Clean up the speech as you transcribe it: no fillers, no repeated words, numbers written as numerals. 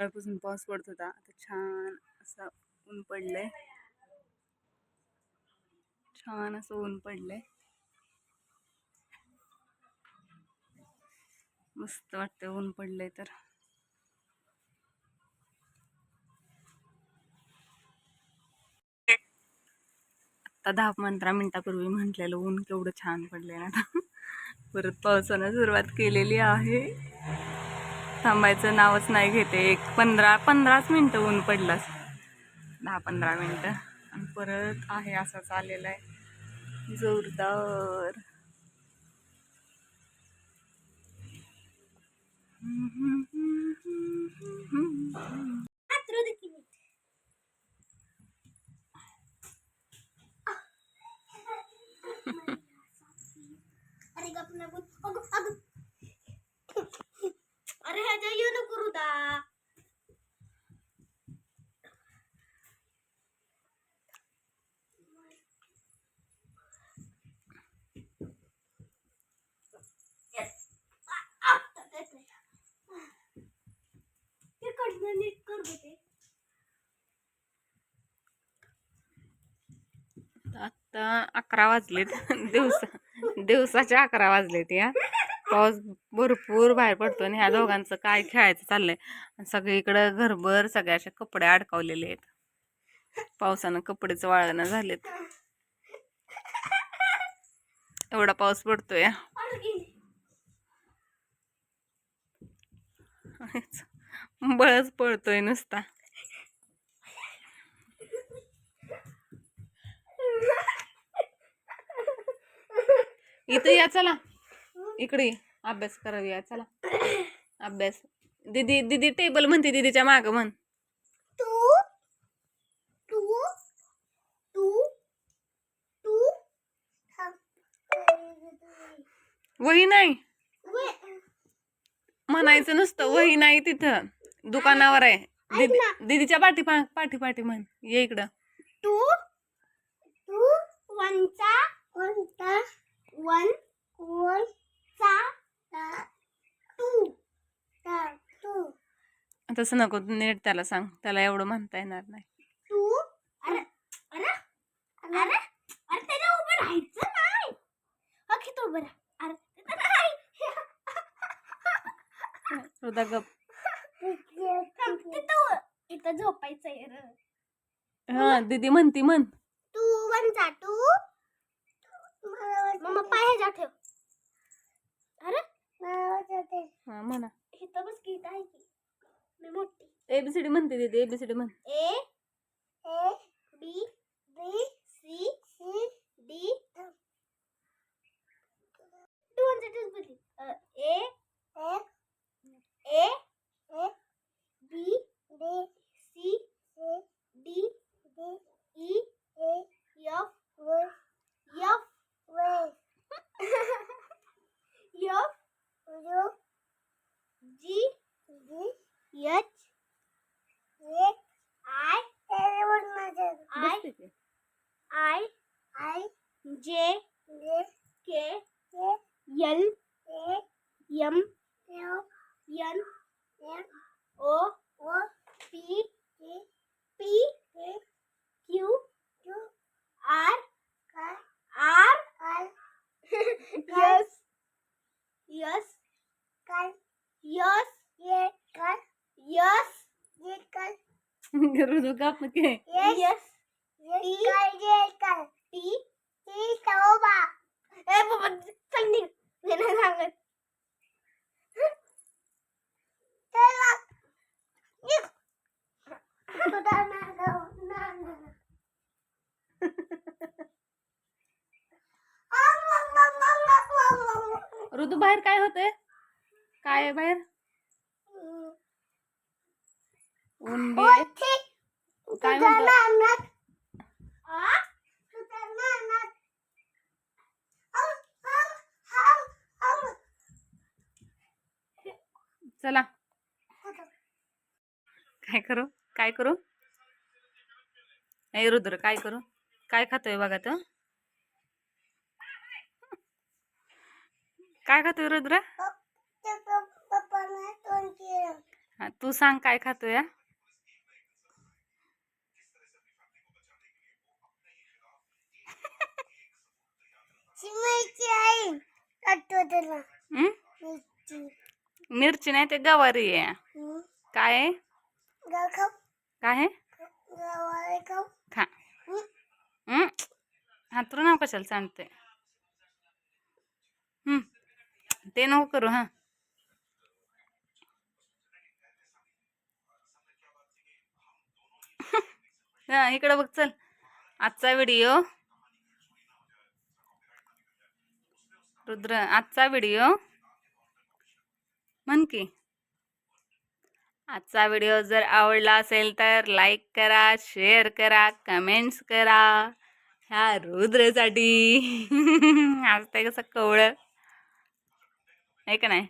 पासून पाऊस पडत होता. आता छान असं ऊन पडलंय. छान असं ऊन पडलंय. मस्त वाटतंय ऊन पडलंय तर. आता 10-15 मिनिटापूर्वी म्हटलेलं ऊन केवढं छान पडलंय ना. आता परत पावसानं सुरुवात केलेली आहे. थांबायचं नावच नाही घेते. एक 15 मिनिटं ऊन पडलं, 10-15 मिनिटं, आणि परत आहे असं चाललेलं आहे जोरदार. अरे ह्याच्या येऊ नको ऋता. आता 11 वाजलेत. दिवसाचे 11 वाजलेत. या पाऊस भरपूर बाहेर पडतो आणि ह्या दोघांचं काय खेळायचं चाललंय. सगळीकडं घरभर सगळ्याचे कपडे अडकवलेले आहेत. पावसानं कपडेच वाळणं झालेत. एवढा पाऊस पडतोय. बळच पळतोय नुसता. इथं या, चला इकडे अभ्यास करावी. चला अभ्यास. दीदी दीदी टेबल म्हणते, दीदीच्या माग म्हण. वही नाही म्हणायचं नुसतं. वही नाही तिथं, दुकानावर आहे. दीदीच्या पाठी म्हण. ये इकडं. टू वनचा वन टू. तसं नको, नीट त्याला सांग. त्याला एवढं म्हणता येणार नाही. टू. अरे अरे अरे अरे त्याला उभं राहायचं नाही. ओके तू उभं राहा. अरे हृदा गप. इथं झोपायचंय. हा दीदी म्हणती म्हण. टू वनचा टू. मम्मा पाय ह्याच्या ठेव. अरे हा म्हणा. इथं बस की. काय की मी मोठी. एबीसीडी म्हणते दीदी. एबीसीडी म्हण. A B C D. Two वनचा टू बोलली. A B C D E F G H I J K L M N O P Q R S रुजू गप के. यस ए बाबा चल निघ. मी नाही सांगत. ऋतू बाहेर काय होतंय? काय आहे बाहेर? ऊन बी आहे. काय म्हणतो? चला काय करू नाही रुद्र, काय करू? काय खातोय बघा तो. काय खातोय रुद्र? हा, तू सांग काय खातोय? मिरची आहे तुला हं? मिरची मिरची नाही ते गवारी आहे. काय आहे? खाऊ काय आहे? गवारी खाऊ खा. हं? हातरू नाव कशाला सांगते? ते नको करू हा. हा, इकडं बघ चल. आजचा व्हिडिओ रुद्र, आजचा व्हिडिओ म्हण की. आजचा व्हिडिओ जर आवडला असेल तर लाईक करा, शेअर करा, कमेंट्स करा. ह्या रुद्रसाठी आज ते कसं कवळं आहे का नाही?